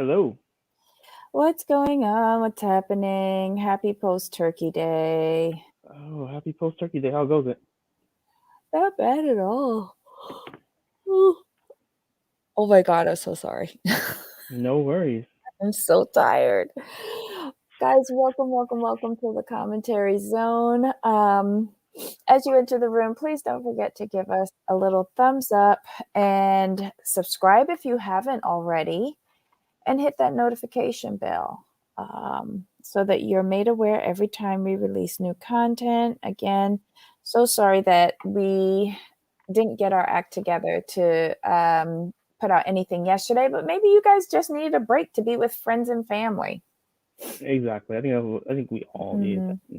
Hello. What's going on? What's happening? Happy post-turkey day. Oh, happy post turkey day. How goes it? Not bad at all. Ooh. Oh my God, I'm so sorry. No worries. I'm so tired. Guys, welcome to the commentary zone. As you enter the room, please don't forget to give us a little thumbs up and subscribe if you haven't already, and hit that notification bell so that you're made aware every time we release new content. Again, so sorry that we didn't get our act together to put out anything yesterday, but maybe you guys just needed a break to be with friends and family. Exactly. I think we all need Mm-hmm.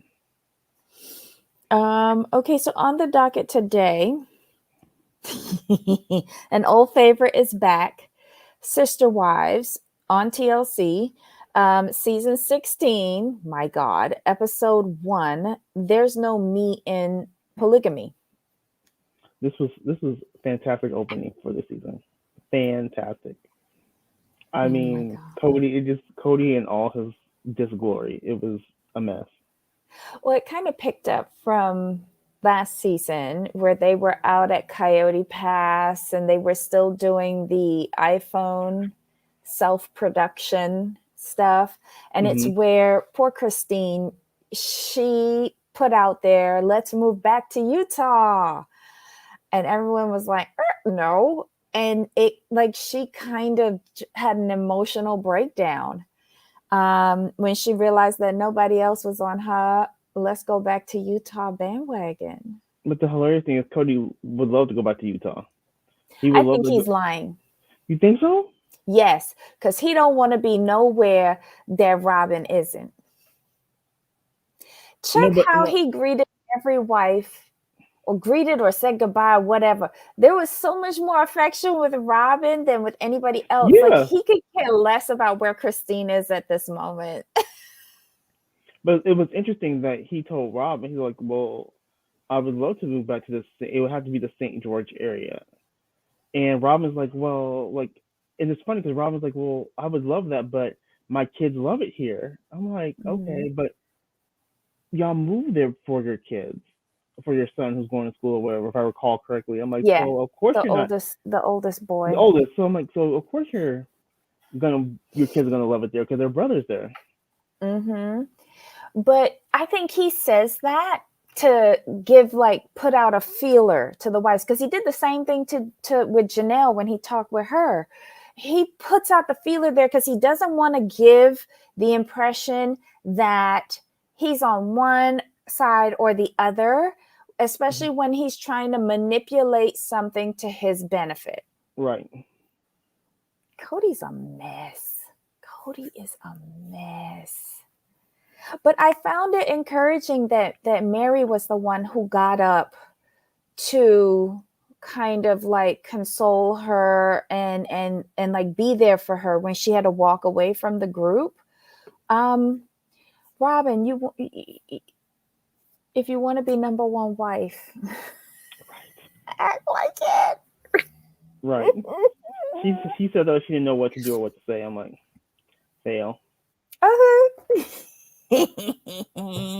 that. Okay, so on the docket today, an old favorite is back. Sister Wives on TLC, season 16. My God, episode 1. There's no me in polygamy. This was fantastic opening for this season. Fantastic. I Oh my mean, God. Cody in all his disglory. It was a mess. Well, it kind of picked up from last season where they were out at Coyote Pass and they were still doing the iPhone self-production stuff. And it's Hmm. where poor Christine, she put out there, let's move back to Utah. And everyone was like, no. And it like she kind of had an emotional breakdown when she realized that nobody else was on her let's go back to Utah bandwagon. But the hilarious thing is, Cody would love to go back to Utah. He would I love think to go. he's lying. You think so? Yes, because he don't want to be nowhere that Robin isn't. No, Check but how no. he greeted every wife or greeted or said goodbye, whatever. There was so much more affection with Robin than with anybody else. Like Yeah, he could care less about where Christine is at this moment. but it was interesting that he told Rob, and he's like, "Well, I would love to move back to this. It would have to be the St. George area." And Robin's like, "Well, like," and it's funny because Robin's like, "Well, I would love that, but my kids love it here." I'm like, Mhm. "Okay, but y'all moved there for your kids, for your son who's going to school or whatever, if I recall correctly." I'm like, Yeah, "So of course you're not the oldest the boy. oldest." So I'm like, "So of course your kids are gonna love it there because their brother's there." Mm-hmm. But I think he says that to give like put out a feeler to the wives because he did the same thing to with Janelle when he talked with her. He puts out the feeler there because he doesn't want to give the impression that he's on one side or the other, especially when he's trying to manipulate something to his benefit. Right. Cody's a mess. Cody is a mess. But I found it encouraging that Mary was the one who got up to kind of like console her and like be there for her when she had to walk away from the group. Um, Robin, if you want to be number one wife, act like Right. it. She said that she didn't know what to do or what to say. I'm like, fail, Uh-huh.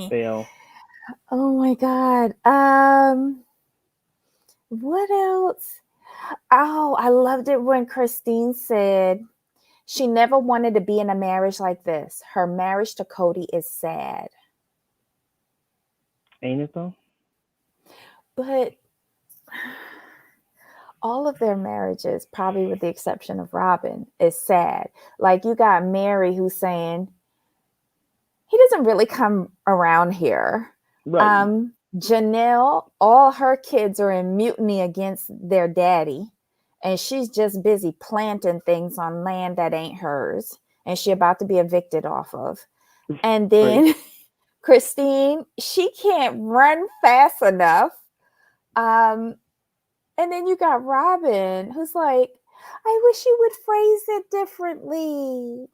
fail. Oh my God. What else? Oh, I loved it when Christine said she never wanted to be in a marriage like this. Her marriage to Cody is sad. Ain't it though? But all of their marriages, probably with the exception of Robin, is sad. Like you got Mary who's saying, he doesn't really come around here. Right. Janelle, all her kids are in mutiny against their daddy, and she's just busy planting things on land that ain't hers, and she about to be evicted off of. And Right. then Christine, she can't run fast enough. Um, and then you got Robin, who's like, I wish you would phrase it differently.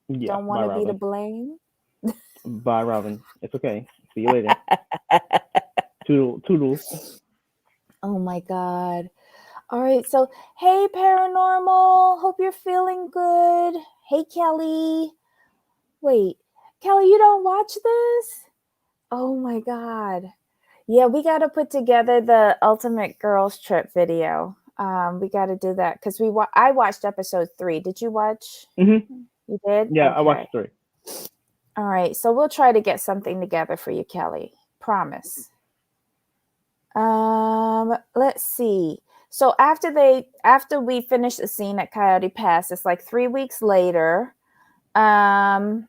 Yeah. Don't want Bye, to be to Robin. blame. Bye, Robin. It's okay. See you later. Toodles. Oh my God. All right. So, hey, Paranormal. Hope you're feeling good. Hey, Kelly. Wait, Kelly, you don't watch this? Oh my God. Yeah, we got to put together the Ultimate Girls Trip video. We got to do that because I watched episode 3. Did you watch? Mm-hmm. You did? Yeah, I watched Okay. 3. All right. So we'll try to get something together for you, Kelly. Promise. Let's see. So after we finish the scene at Coyote Pass, it's like 3 weeks later. And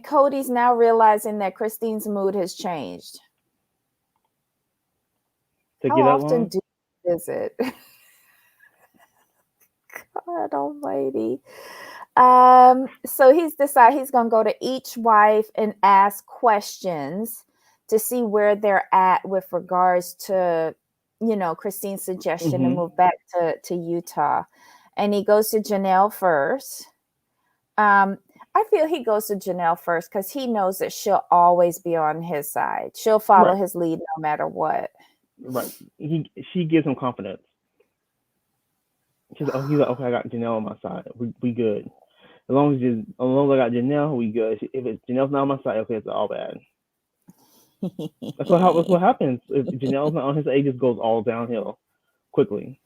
Cody's now realizing that Christine's mood has changed. Took How you that often long? do you visit? God almighty. So he's decided he's gonna go to each wife and ask questions to see where they're at with regards to, Christine's suggestion to Mm-hmm. move back to Utah. And he goes to Janelle first. I feel he goes to Janelle first because he knows that she'll always be on his side. She'll follow Right. his lead no matter what. Right. She gives him confidence. He's like, okay, I got Janelle on my side. We good. As long as I got Janelle, we good. If Janelle's not on my side, okay, it's all bad. That's what happens. If Janelle's not on his side, it just goes all downhill quickly.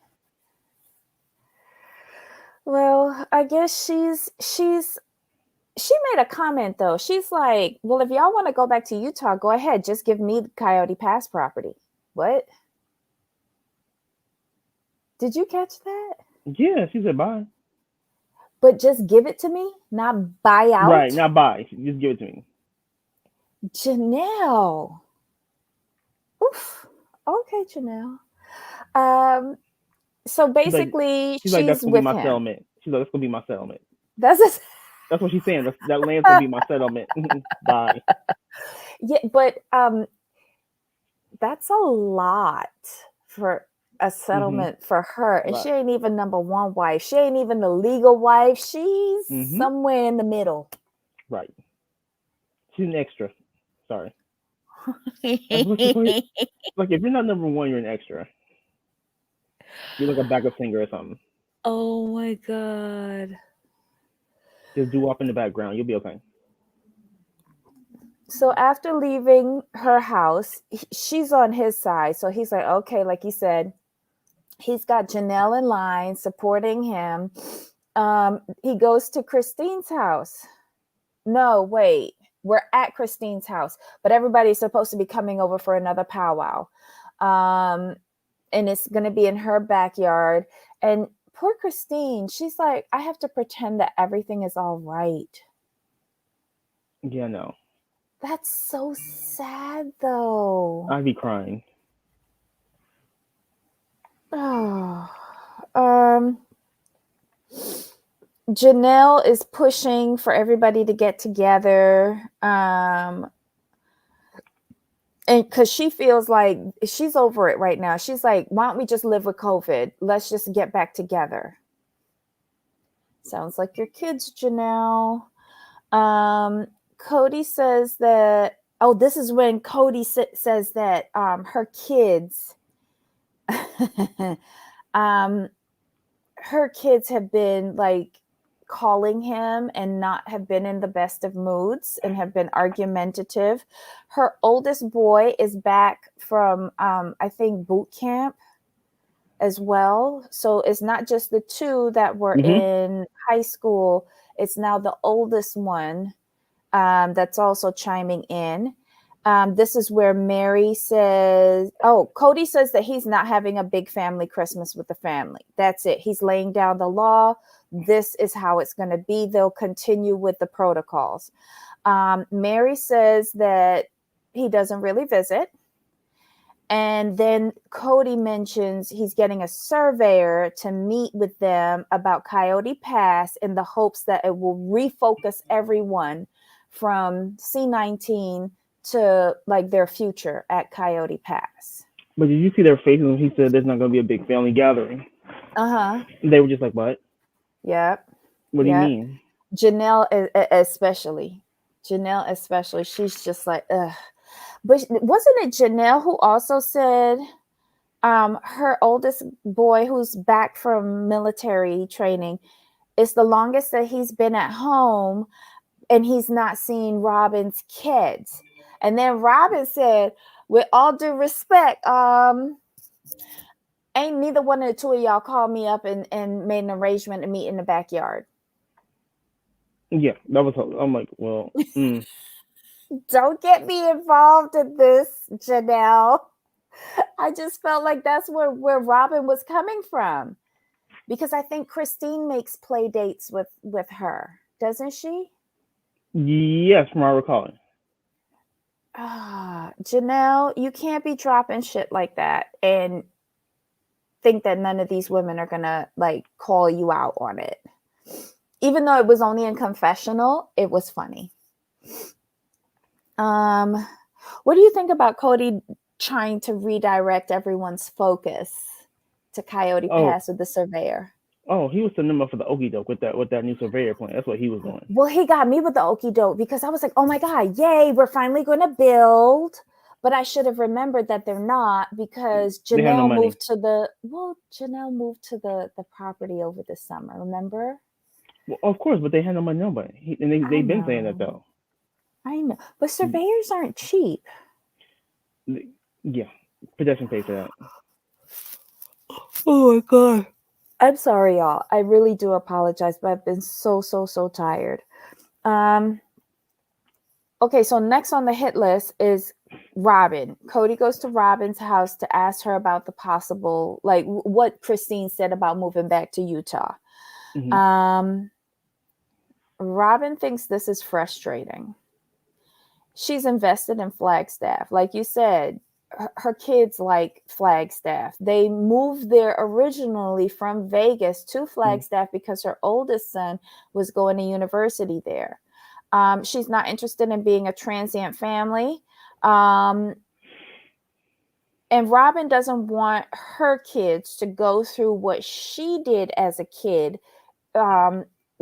Well, I guess she made a comment though. She's like, well, if y'all want to go back to Utah, go ahead. Just give me the Coyote Pass property. What? Did you catch that? Yeah, she said bye. But just give it to me, not buy out. Right, not bye. Just give it to me. Janelle. Oof. Okay, Janelle. So basically, She's like, that's she's gonna be with my him. settlement. She's like, that's gonna be my settlement. That's what she's saying. That land's gonna be my settlement. Bye. Yeah, but that's a lot for a settlement for her, and she ain't even number one wife. She ain't even the legal wife. She's somewhere in the middle. Right. She's an extra. Sorry. Like if you're not number one, you're an extra. You're like a backup singer or something. Oh my God. Just do up in the background. You'll be okay. So after leaving her house, she's on his side. So he's like, okay, like you said, he's got Janelle in line supporting him. He goes to Christine's house. No, wait. We're at Christine's house, but everybody's supposed to be coming over for another powwow. And it's going to be in her backyard. And poor Christine, she's like, I have to pretend that everything is all right. Yeah, no. That's so sad, though. I'd be crying. Oh. Janelle is pushing for everybody to get together. And because she feels like she's over it right now. She's like, why don't we just live with COVID? Let's just get back together. Sounds like your kids, Janelle. Cody says that, this is when Cody says that her kids, her kids have been like calling him and not have been in the best of moods and have been argumentative. Her oldest boy is back from, I think, boot camp as well. So it's not just the two that were in high school. It's now the oldest one that's also chiming in. This is where Mary says, Cody says that he's not having a big family Christmas with the family. That's it. He's laying down the law. This is how it's going to be. They'll continue with the protocols. Mary says that he doesn't really visit. And then Cody mentions he's getting a surveyor to meet with them about Coyote Pass in the hopes that it will refocus everyone from C19 to like their future at Coyote Pass. But did you see their faces when he said there's not going to be a big family gathering? They were just like, what? Yep. What do you mean? Janelle especially. She's just like, ugh. But wasn't it Janelle who also said Her oldest boy, who's back from military training, is the longest that he's been at home, and he's not seen Robin's kids. And then Robin said, with all due respect, ain't neither one of the two of y'all called me up and made an arrangement to meet in the backyard. Yeah, that was. I'm like, well, Don't get me involved in this, Janelle. I just felt like that's where Robin was coming from. Because I think Christine makes play dates with her, doesn't she? yes, from my recalling. Janelle, you can't be dropping shit like that and think that none of these women are gonna like call you out on it. Even though it was only in confessional, it was funny. What do you think about Cody trying to redirect everyone's focus to Coyote Pass with the surveyor? Oh, he was setting them up for the okie doke with that new surveyor plan. That's what he was doing. Well, he got me with the okie doke because I was like, oh my God, yay, we're finally going to build. But I should have remembered that they're not, because Janelle moved to the property over the summer, remember? Well, of course, but they had no money, nobody. And they've been saying that though. I know, but surveyors aren't cheap. Yeah, pedestrian pays for that. Oh my God. I'm sorry, y'all. I really do apologize, but I've been so tired. Okay, so next on the hit list is Robin. Cody goes to Robin's house to ask her about the possible, like what Christine said about moving back to Utah. Mm-hmm. Robin thinks this is frustrating. She's invested in Flagstaff. Like you said, her kids like Flagstaff. They moved there originally from Vegas to Flagstaff because her oldest son was going to university there. She's not interested in being a transient family. And Robin doesn't want her kids to go through what she did as a kid,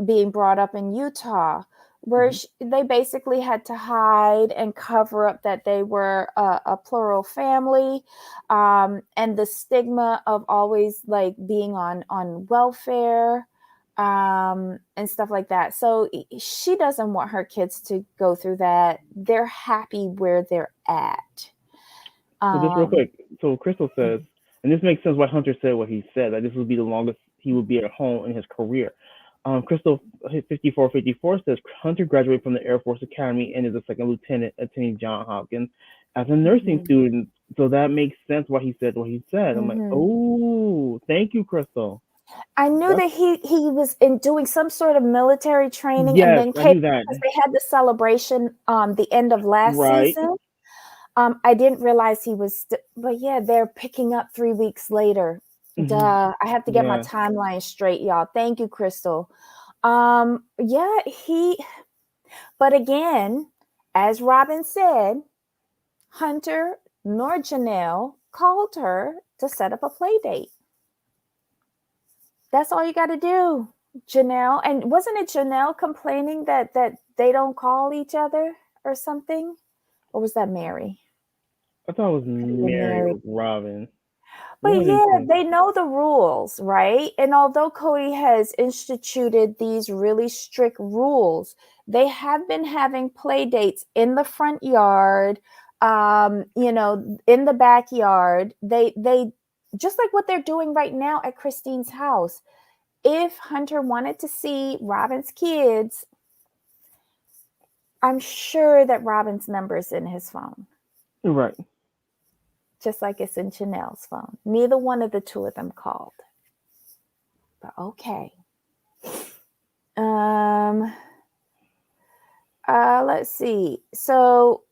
being brought up in Utah, where they basically had to hide and cover up that they were a plural family, and the stigma of always like being on welfare, and stuff like that. So she doesn't want her kids to go through that. They're happy where they're at. So just real quick, so Crystal says, and this makes sense why Hunter said what he said, that this would be the longest he would be at home in his career. Crystal 5454 says Hunter graduated from the Air Force Academy and is a second lieutenant attending Johns Hopkins as a nursing student. So that makes sense why he said what he said. I'm like, oh, thank you, Crystal. I knew that he was doing some sort of military training, yes, and then I knew that. because they had the celebration the end of last season. I didn't realize he was, but yeah, they're picking up 3 weeks later. Duh, I have to get my timeline straight, y'all. Thank you, Crystal. Yeah, but again, as Robin said, Hunter nor Janelle called her to set up a play date. That's all you got to do, Janelle. And wasn't it Janelle complaining that they don't call each other or something? Or was that Mary? I thought it was Mary or Robin. But yeah, they know the rules, right? And although Cody has instituted these really strict rules, they have been having play dates in the front yard, in the backyard. They just like what they're doing right now at Christine's house. If Hunter wanted to see Robin's kids, I'm sure that Robin's number is in his phone. Right. Just like it's in Janelle's phone. Neither one of the two of them called. But okay. Let's see. So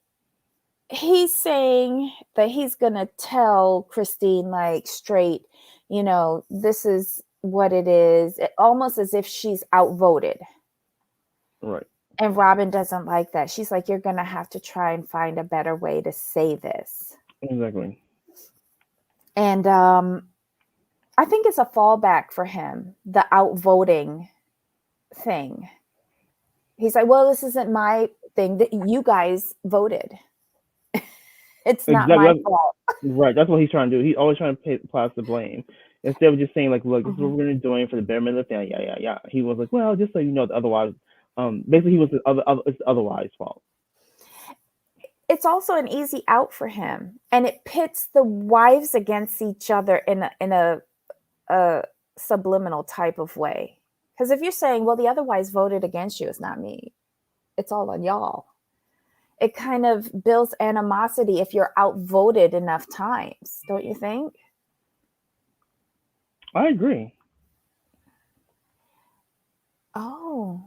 he's saying that he's gonna tell Christine like straight, this is what it is. Almost as if she's outvoted. Right. And Robin doesn't like that. She's like, you're gonna have to try and find a better way to say this. Exactly. And I think it's a fallback for him, the outvoting thing. He's like, well, this isn't my thing, that you guys voted. It's not Exactly. my fault. Right. That's what he's trying to do. He's always trying to pass the blame instead of just saying like, "Look, this is what Mhm. we're gonna do for the betterment of the family." Yeah, yeah, yeah. He was like, "Well, just so you know, otherwise, basically, he was it's the otherwise fault." It's also an easy out for him, and it pits the wives against each other in a subliminal type of way. Because if you're saying, "Well, the other wives voted against you," it's not me. It's all on y'all. It kind of builds animosity if you're outvoted enough times, don't you think? I agree. Oh,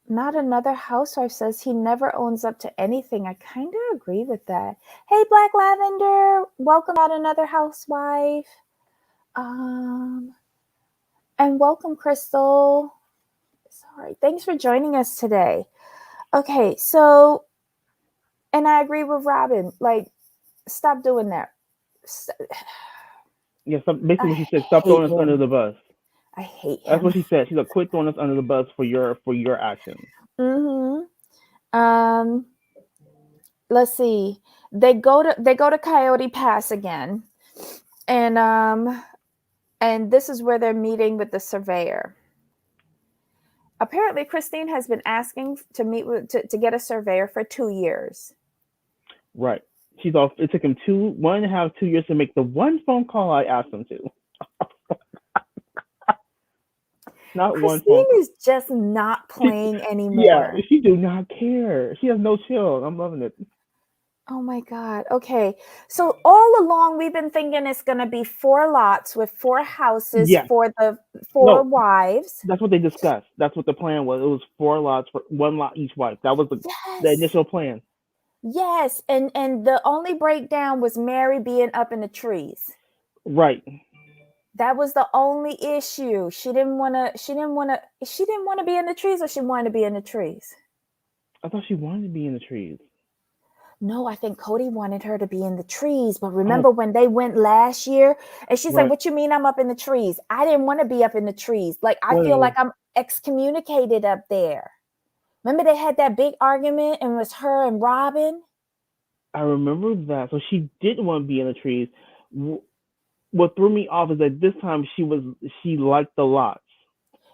not another housewife says he never owns up to anything. I kind of agree with that. Hey, Black Lavender, welcome out another housewife. Um, and welcome, Crystal. Sorry, thanks for joining us today. Okay, so, and I agree with Robin. Like, stop doing that. Yeah. So basically, what I she said, stop hate throwing us under him. the bus. I hate That's him. what she said. She's like, quit throwing us under the bus for your actions. Mm-hmm. Let's see. They go to Coyote Pass again, and this is where they're meeting with the surveyor. Apparently, Christine has been asking to meet with to get a surveyor for 2 years. Right. She's off. It took him 1.5, 2 years to make the one phone call I asked him to. Not one phone Christine call. is just not She, playing yeah, anymore. she do not care. She has no chill. I'm loving it. Oh my God. Okay. So all along we've been thinking it's going to be 4 lots with 4 houses Yes. for the 4 No, wives. that's what they discussed. That's what the plan was. It was 4 lots for 1 lot each wife. That was the Yes. initial plan. Yes. And the only breakdown was Mary being up in the trees. Right. That was the only issue. She didn't want to be in the trees, or she wanted to be in the trees. I thought she wanted to be in the trees. No, I think Cody wanted her to be in the trees. But Oh, remember when they went last year and she's like, right. "What you mean I'm up in the trees? I didn't want to be up in the trees. Like, I feel like Well, I'm excommunicated up there." Remember they had that big argument and it was her and Robin? I remember that. So she didn't want to be in the trees. What threw me off is that this time she liked the lots.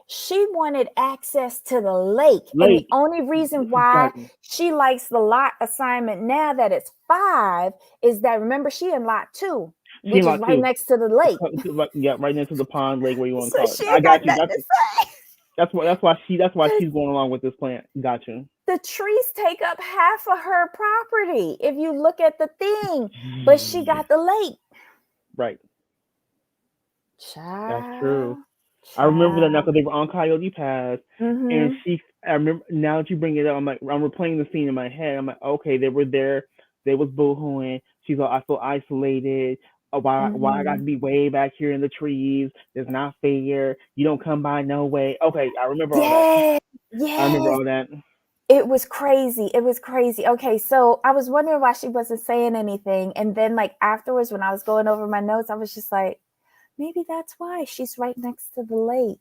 She wanted access to the lake. And the Lake. only reason why Exactly. she likes the lot assignment now that it's 5 is that, remember, she in lot 2, She in which is lot right two. next to the lake. Yeah, right next to the pond, lake, where you want to So call it. she I ain't got got you. nothing to say. That's why The, she's going along with this plan. Got you. the trees take up half of her property if you look at the thing, but she got the lake. Right. That's true. Child, I remember that now child. because they were on Coyote Pass, and Mm-hmm. I remember now that you bring it up. I'm like, I'm replaying the scene in my head. I'm like, okay, they were there. They was boohooing. She's like, I feel isolated. Why I got to Mm-hmm. be way back here in the trees? It's not fair. You don't come by no way. Okay, I remember all that. Yes, I remember yes. all that. It was crazy. It was crazy. Okay, so I was wondering why she wasn't saying anything. And then, like, afterwards, when I was going over my notes, I was just like, maybe that's why she's right next to the lake.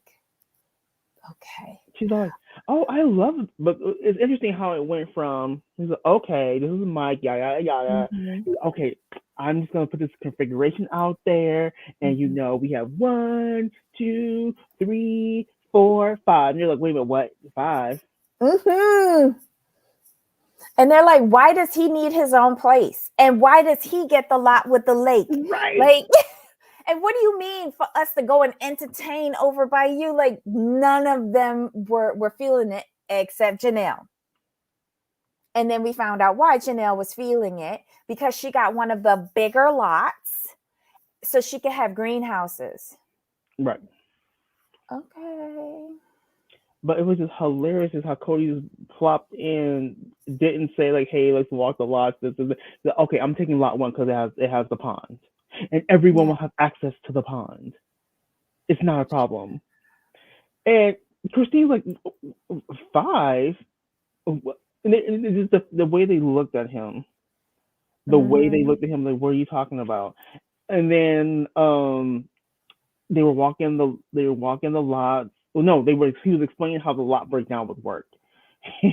Okay. She's like, oh, I love it. But it's interesting how it went from, he's like, okay, this is Mike, yada, yada, yada. Mm-hmm. Okay, I'm just going to put this configuration out there. And Mm-hmm. we have 1, 2, 3, 4, 5. And you're like, wait a minute, what? 5? Mm-hmm. And they're like, why does he need his own place? And why does he get the lot with the lake? Right. Like, and what do you mean for us to go and entertain over by you? Like, none of them were feeling it except Janelle. And then we found out why Janelle was feeling it, because she got one of the bigger lots so she could have greenhouses. Right. Okay. But it was just hilarious just how Cody just plopped in, didn't say like, "Hey, let's walk the lots." Okay, I'm taking lot 1 because it has the pond, and everyone Yeah. will have access to the pond. It's not a problem. And Christine's like, 5, and it's just the way they looked at him, Mm-hmm. like, what are you talking about? And then they were walking the lots. Well, no, he was explaining how the lot breakdown would work.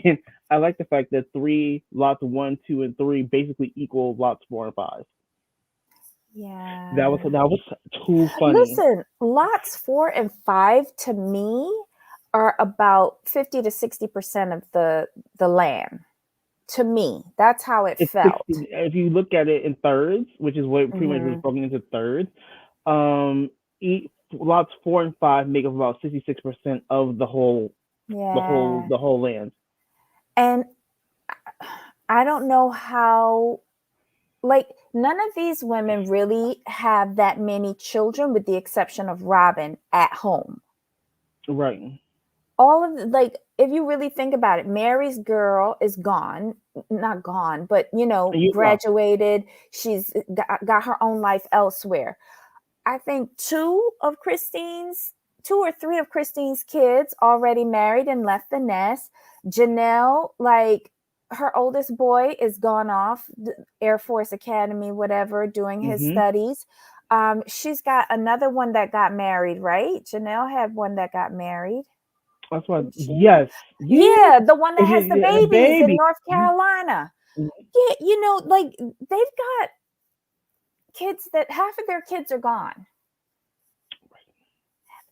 And I like the fact that three lots one, two, and three basically equal lots four and five. Yeah. That was too funny. Listen, lots 4 and 5 to me are about 50 to 60% of the land. To me, that's how it It's felt. 60. If you look at it in thirds, which is what pretty much was Hmm. broken into thirds, um, lots four and five make up about 66% of Yeah. the whole land. And I don't know how, like, none of these women really have that many children with the exception of Robin at home. Right. All of like, if you really think about it, Mary's girl is gone, not gone, but Well, graduated. She's got her own life elsewhere. I think two or three of Christine's kids already married and left the nest. Janelle, like, her oldest boy is gone off Air Force Academy, whatever, doing his hmm studies. She's got another one that got married, right? Janelle had one that got married, that's why. didn't she? Yes. Yeah. Yeah, the one that has the A babies in baby. North Carolina. Yeah, like, they've got kids that half of their kids are gone.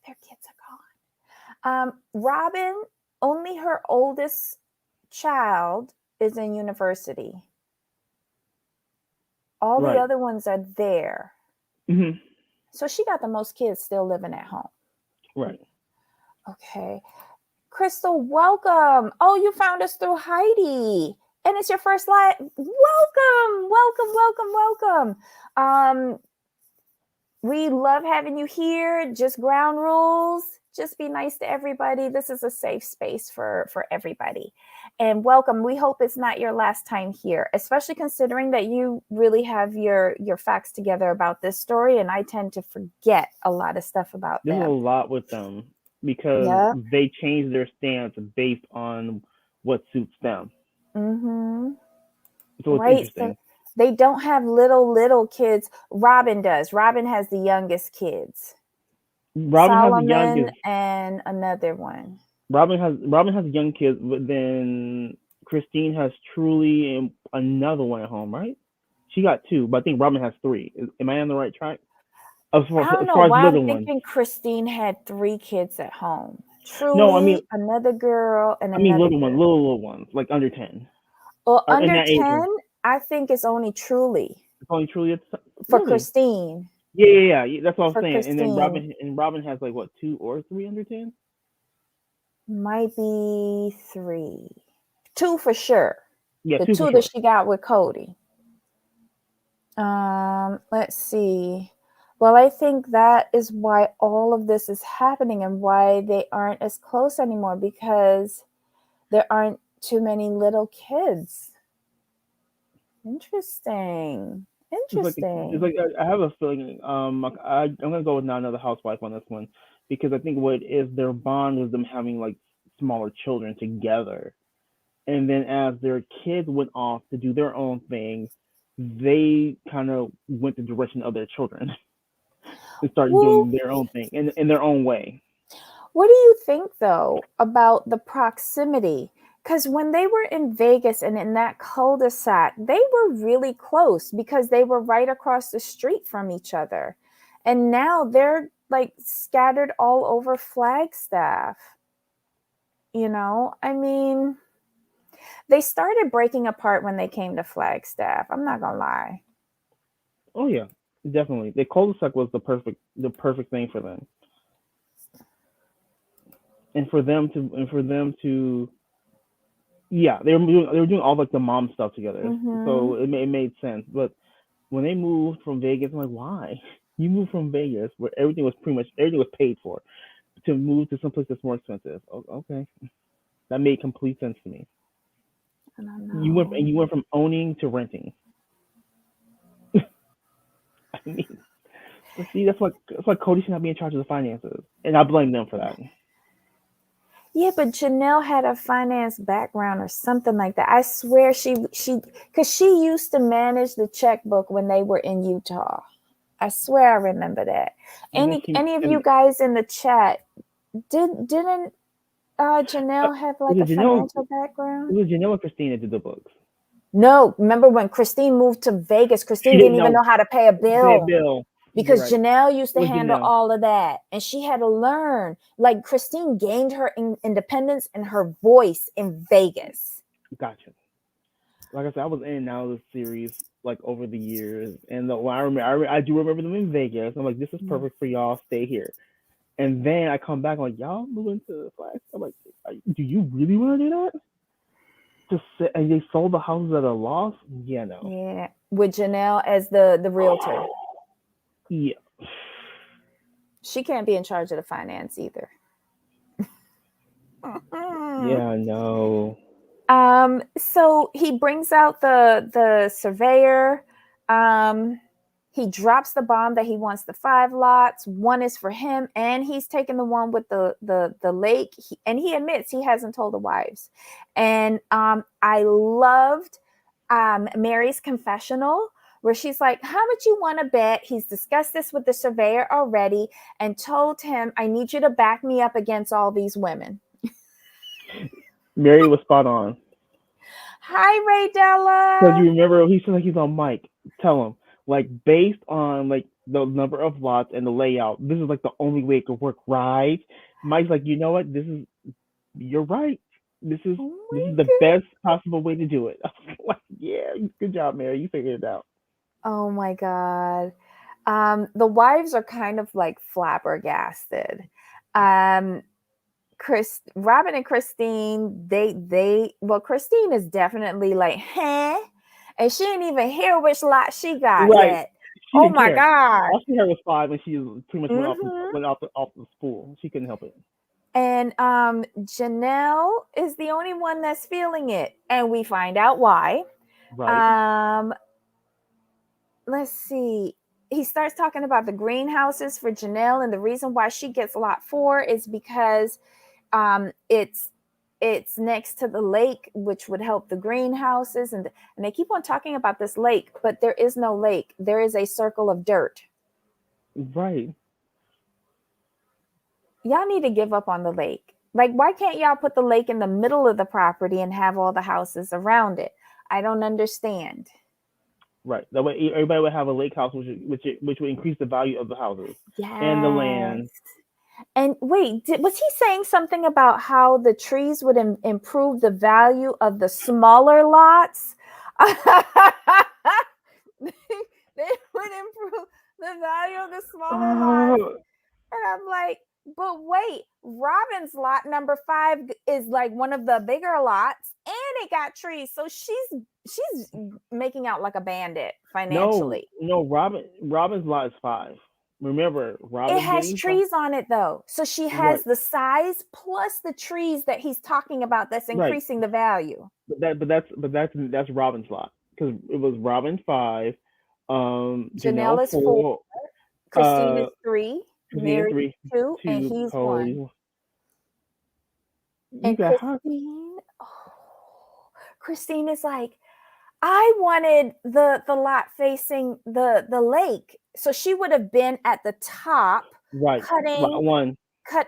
Their kids are gone. Robin, only her oldest child is in university. All the Right. other ones are there. hmm So she got the most kids still living at home. Right. Okay. Crystal, welcome. Oh, you found us through Heidi. And it's your first live. Welcome, welcome, welcome, welcome. We love having you here. Just ground rules. Just be nice to everybody. This is a safe space for everybody. And welcome. We hope it's not your last time here, especially considering that you really have your facts together about this story, and I tend to forget a lot of stuff about There's a them. lot with them because Yep. they change their stance based on what suits them. Mm-hmm. So it's Right. So interesting. they don't have little kids. Robin does. Robin has the youngest kids. Robin has the Solomon youngest. and another one. Robin has young kids, but then Christine has Truly and another one at home, right? She got two, but I think Robin has three. Am I on the right track? I don't As know far as why I'm little ones. thinking Christine had 3 kids at home. No, Truly, another girl, and I mean another girl. little ones, like under 10 Well, or in under that age 10, range. I think it's only Truly It's only Truly. It's for really. Christine. Yeah. That's what I was For saying. And then Christine, Robin has like what, two or three under 10? might be 3. 2 for sure. Yeah, The two for 2 that sure. she got with Cody. Let's see. Well, I think that is why all of this is happening and why they aren't as close anymore, because there aren't too many little kids. Interesting. It's Interesting. like I have a feeling. I'm gonna go with not another housewife on this one because I think what it is their bond was them having like smaller children together, and then as their kids went off to do their own thing, they kind of went the direction of their children and started Well, doing their own thing in their own way. what do you think, though, about the proximity? Because when they were in Vegas and in that cul-de-sac, they were really close because they were right across the street from each other. And now they're like scattered all over Flagstaff. I mean, they started breaking apart when they came to Flagstaff. I'm not gonna lie. Oh yeah, definitely. The cul-de-sac was the perfect thing for them, and for them to yeah, they were doing all like the mom stuff together, Mm-hmm. so it made sense. But when they moved from Vegas, I'm like, why? You moved from Vegas where everything was paid for to move to someplace that's more expensive. Okay, that made complete sense to me. I don't know. You went from owning to renting. I mean, but see, that's why Cody should not be in charge of the finances, and I blame them for that. Yeah, but Janelle had a finance background or something like that. I swear because she used to manage the checkbook when they were in Utah. I swear I remember that. And then Any of you and guys in the chat didn't Janelle have like a Was it Janelle? financial background? It was Janelle or Christine that did the books. No, remember when Christine moved to Vegas? Christine She didn't didn't even know know how to pay a pay a bill bill. You're because right. Janelle used It to was handle Janelle. all of that. And she had to learn. Like Christine gained her independence and her voice in Vegas. Gotcha. Like I said, I was in and out of the series like over the years, and when I remember, I do remember them in Vegas. I'm like, this is perfect for y'all. Stay here. And then I come back, I'm like, y'all moving to Flash. I'm like, do you really want to do that? Just sit, and they sold the houses at a loss. Yeah, no. Yeah, with Janelle as the realtor. Yeah. She can't be in charge of the finance either. Yeah, no. So he brings out the surveyor. He drops the bomb that he wants the 5 lots. One is for him, and he's taking the one with the lake. And he admits he hasn't told the wives. And I loved Mary's confessional, where she's like, how much you want to bet? He's discussed this with the surveyor already and told him, I need you to back me up against all these women. Mary was spot on. Hi, Ray Della. Because you remember, he said like he's on mic. Tell him, like, based on like the number of lots and the layout, this is like the only way it could work, right? Mike's like, you know what? You're right. This is the best possible way to do it. I was like, yeah, good job, Mary. You figured it out. Oh my God. The wives are kind of like flabbergasted. Robin and Christine, well, Christine is definitely like, huh? And she didn't even hear which lot she got Right. yet. She Oh didn't my care. God. All she heard was 5, and she pretty much Mm-hmm. went off the spool. She couldn't help it. And Janelle is the only one that's feeling it. And we find out why. Right. Let's see. He starts talking about the greenhouses for Janelle, and the reason why she gets lot 4 is because it's next to the lake, which would help the greenhouses. And they keep on talking about this lake, but there is no lake. There is a circle of dirt. Right. Y'all need to give up on the lake. Like, why can't y'all put the lake in the middle of the property and have all the houses around it? I don't understand. Right. That way, everybody would have a lake house, which would increase the value of the houses and the Yes. land. And wait, was he saying something about how the trees would improve the value of the smaller lots? They would improve the value of the smaller lots. And I'm like, but wait, Robin's lot number 5 is like one of the bigger lots, and it got trees. So she's making out like a bandit financially. No, Robin's lot is 5. Remember, It Robin's has getting 5. trees on it though. So she has Right. the size plus the trees that he's talking about that's Right. increasing the value. That's Robin's lot, because it was Robin 5, Janelle Janelle is 4, 4, Christine is 3, Christine is Mary 3, 2, and 2, he's 1. Cody. You And got how? Christine is like, I wanted the lot facing the lake. So she would have been at the top Right. Lot 1.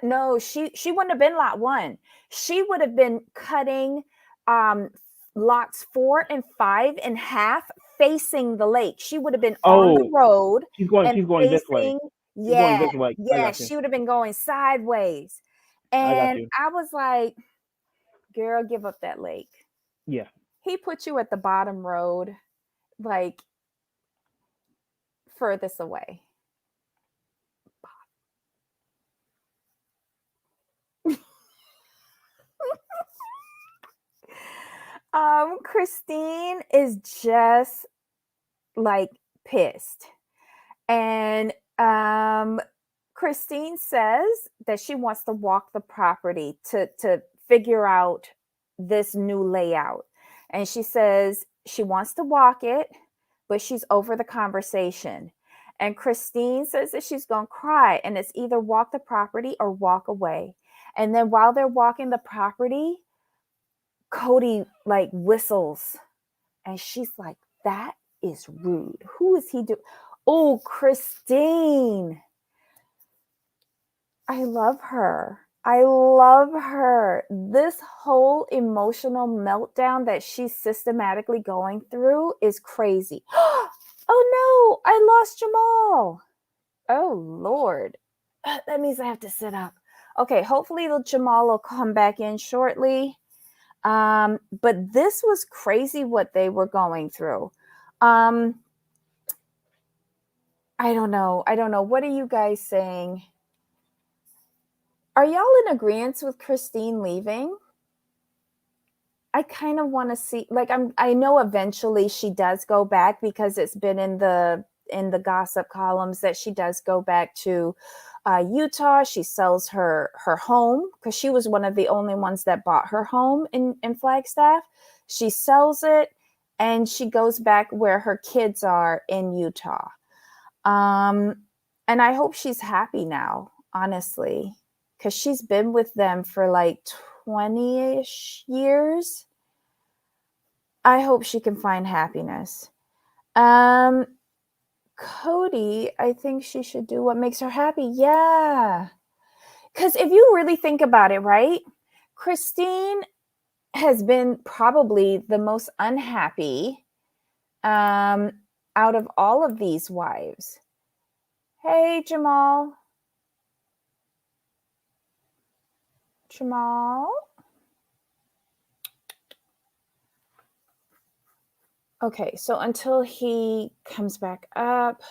no, she wouldn't have been lot 1. She would have been cutting lots 4 and 5 in half facing the lake. She would have been on the road She's and going this way. facing, She's going yeah, this way. I got you. she would have been going sideways. I got And you. I was like, girl, give up that lake. Yeah. He put you at the bottom road, like furthest away. Christine is just like pissed. And Christine says that she wants to walk the property to figure out this new layout. And she says she wants to walk it, but she's over the conversation. And Christine says that she's going to cry, and it's either walk the property or walk away. And then while they're walking the property, Cody like whistles, and she's like, that is rude. Who is he doing? Oh, Christine. I love her. I love her. This whole emotional meltdown that she's systematically going through is crazy. Oh no, I lost Jamal. Oh Lord. That means I have to sit up. Okay, hopefully the Jamal will come back in shortly. But this was crazy what they were going through. I don't know. What are you guys saying? Are y'all in agreement with Christine leaving? I kind of want to see, like, I know eventually she does go back because it's been in the gossip columns that she does go back to Utah. She sells her home because she was one of the only ones that bought her home in Flagstaff. She sells it and she goes back where her kids are in Utah. And I hope she's happy now, honestly, because she's been with them for like 20-ish years. I hope she can find happiness. Cody, I think she should do what makes her happy. Yeah. Because if you really think about it, right? Christine has been probably the most unhappy out of all of these wives. Hey, Jamal. Jamal? Okay, so until he comes back up,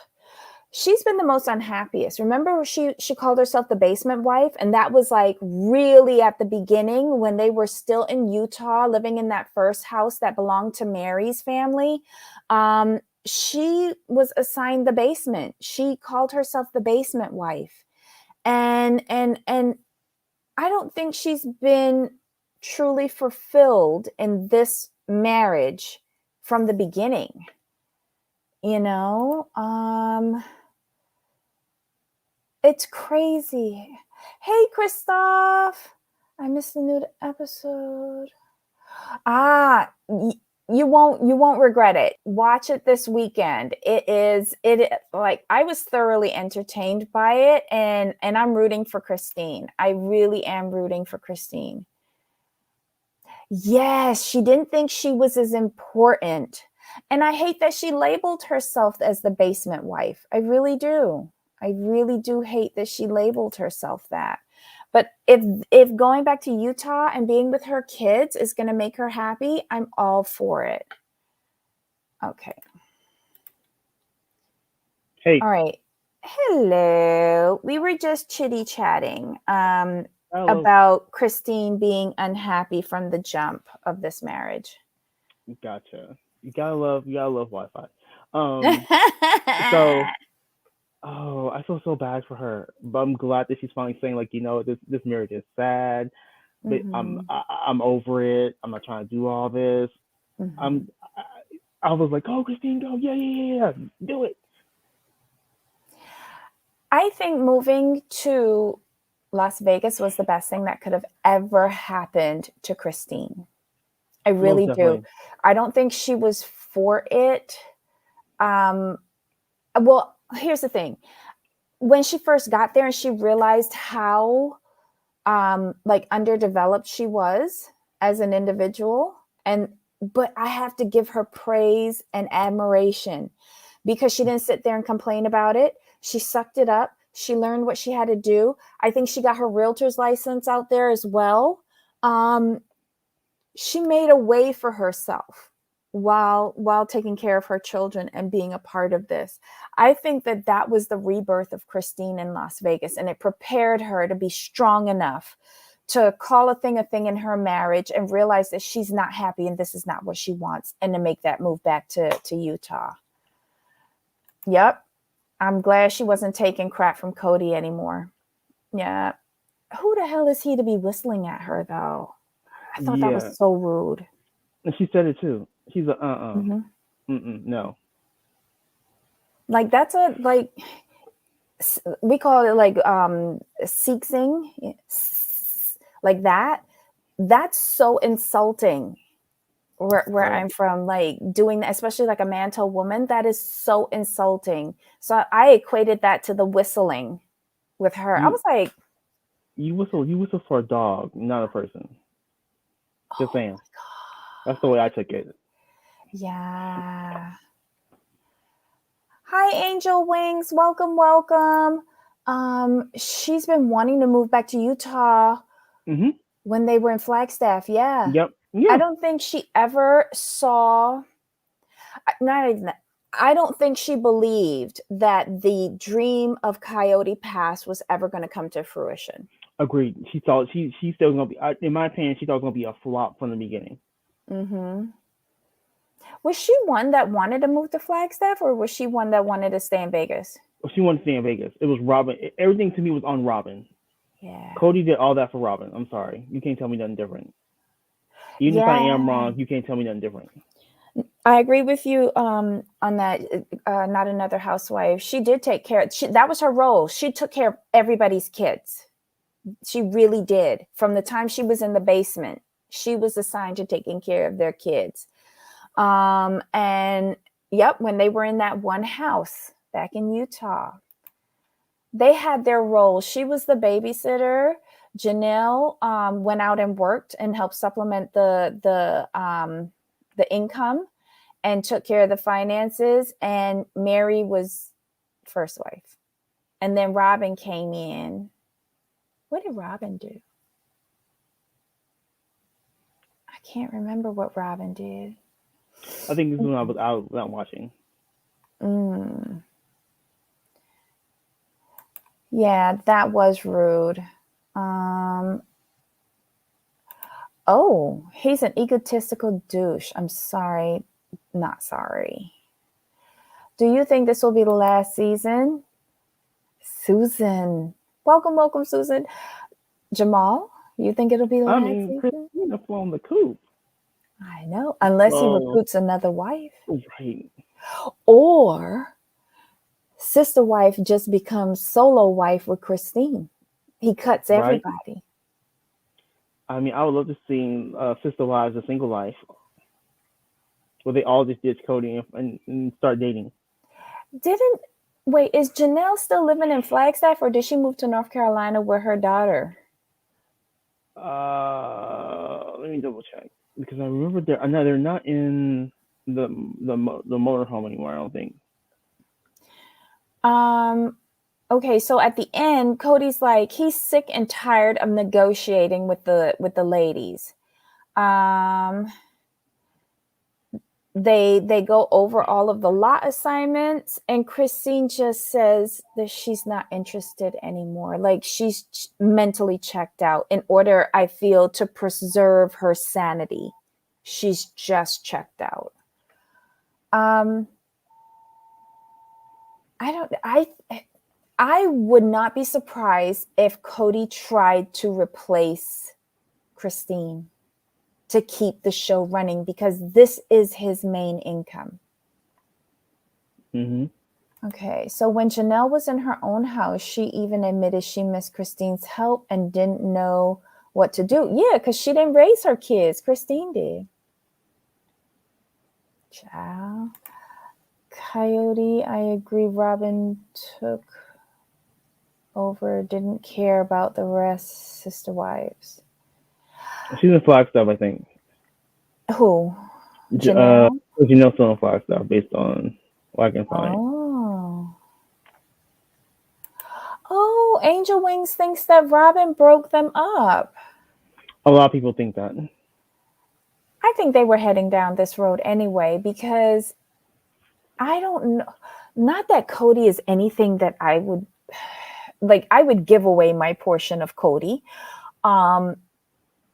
she's been the most unhappiest. Remember she called herself the basement wife, and that was like really at the beginning when they were still in Utah living in that first house that belonged to Mary's family. She was assigned the basement. She called herself the basement wife. And I don't think she's been truly fulfilled in this marriage from the beginning. You know, it's crazy. Hey, Christoph. I missed the new episode. You won't regret it. Watch it this weekend. It like I was thoroughly entertained by it, and I'm rooting for Christine. I really am rooting for Christine. Yes, she didn't think she was as important. And I hate that she labeled herself as the basement wife. I really do. I really do hate that she labeled herself that. But if going back to Utah and being with her kids is going to make her happy, I'm all for it. Okay. Hey. All right. Hello. We were just chitty-chatting about Christine being unhappy from the jump of this marriage. Gotcha. You gotta love Wi-Fi. So, I feel so bad for her, but I'm glad that she's finally saying, like, this marriage is sad, but I'm over it. I'm not trying to do all this. I was like, oh, Christine, go, yeah, do it. I think moving to Las Vegas was the best thing that could have ever happened to Christine. I really do. I don't think she was for it. Well, here's the thing. When she first got there and she realized how like underdeveloped she was as an individual, but I have to give her praise and admiration because she didn't sit there and complain about it. She sucked it up. She learned what she had to do. I think she got her realtor's license out there as well. She made a way for herself while taking care of her children and being a part of this. I think that was the rebirth of Christine in Las Vegas, and it prepared her to be strong enough to call a thing in her marriage and realize that she's not happy and this is not what she wants, and to make that move back to Utah. Yep. I'm glad she wasn't taking crap from Cody anymore. Yeah. Who the hell is he to be whistling at her, though? I thought that was so rude. And she said it too. She's a no. Like that's we call it like seexing, like that. That's so insulting. Where I'm from, like doing that, especially like a man to a woman, that is so insulting. So I equated that to the whistling with her. I was like, You whistle for a dog, not a person. Just Oh saying. my That's the way I took it. Yeah. Hi, Angel Wings. Welcome, welcome. She's been wanting to move back to Utah Mhm. when they were in Flagstaff. Yeah. Yep. I Yeah. don't think she ever saw, not even that. I don't think she believed that the dream of Coyote Pass was ever going to come to fruition. Agreed. She thought she's still gonna be. In my opinion, she thought it was gonna be a flop from the beginning. Mm-hmm. Was she one that wanted to move to Flagstaff, or was she one that wanted to stay in Vegas? She wanted to stay in Vegas. It was Robin. Everything to me was on Robin. Yeah. Cody did all that for Robin. I'm sorry. You can't tell me nothing different. Even if I Yeah. am wrong, you can't tell me nothing different. I agree with you on that. Not Another Housewife. She did take care. That was her role. She took care of everybody's kids. She really did. From the time she was in the basement, she was assigned to taking care of their kids. And yep, when they were in that one house back in Utah, they had their roles. She was the babysitter. Janelle went out and worked and helped supplement the income and took care of the finances. And Mary was first wife. And then Robin came in. What did Robin do? I can't remember what Robin did. I think this is when I was out not watching. Mm. Yeah, that was rude. Oh, he's an egotistical douche. I'm sorry. Not sorry. Do you think this will be the last season? Susan. Welcome, welcome, Susan. Jamal, you think it'll be the I last mean, season? Christina flown the coop. I know, unless he So recruits another wife. right. Or sister wife just becomes solo wife with Christine. He cuts Right. everybody. I mean, I would love to see Sister Wives, a single life, where they all just ditch Cody and start dating. Didn't Wait, is Janelle still living in Flagstaff or did she move to North Carolina with her daughter? Let me double check because I remember they're no, they're not in the motorhome anymore. I don't think. Um okay, so at the end, Cody's like he's sick and tired of negotiating with the ladies. Um they go over all of the lot assignments and Christine just says that she's not interested anymore, like she's mentally checked out in order, I feel, to preserve her sanity. She's just checked out. um I would not be surprised if Cody tried to replace Christine to keep the show running because this is his main income. Mm-hmm. Okay, so when Janelle was in her own house, she even admitted she missed Christine's help and didn't know what to do. Yeah, because she didn't raise her kids. Christine did. Ciao. Coyote, I agree. Robin took over, didn't care about the rest, sister wives. She's in Flagstaff, I think. Who? J- uh, Janelle? Janelle's still in Flagstaff, based on what I can find. Oh. Oh, Angel Wings thinks that Robin broke them up. A lot of people think that. I think they were heading down this road anyway because I don't know. Not that Cody is anything that I would like. I would give away my portion of Cody, um,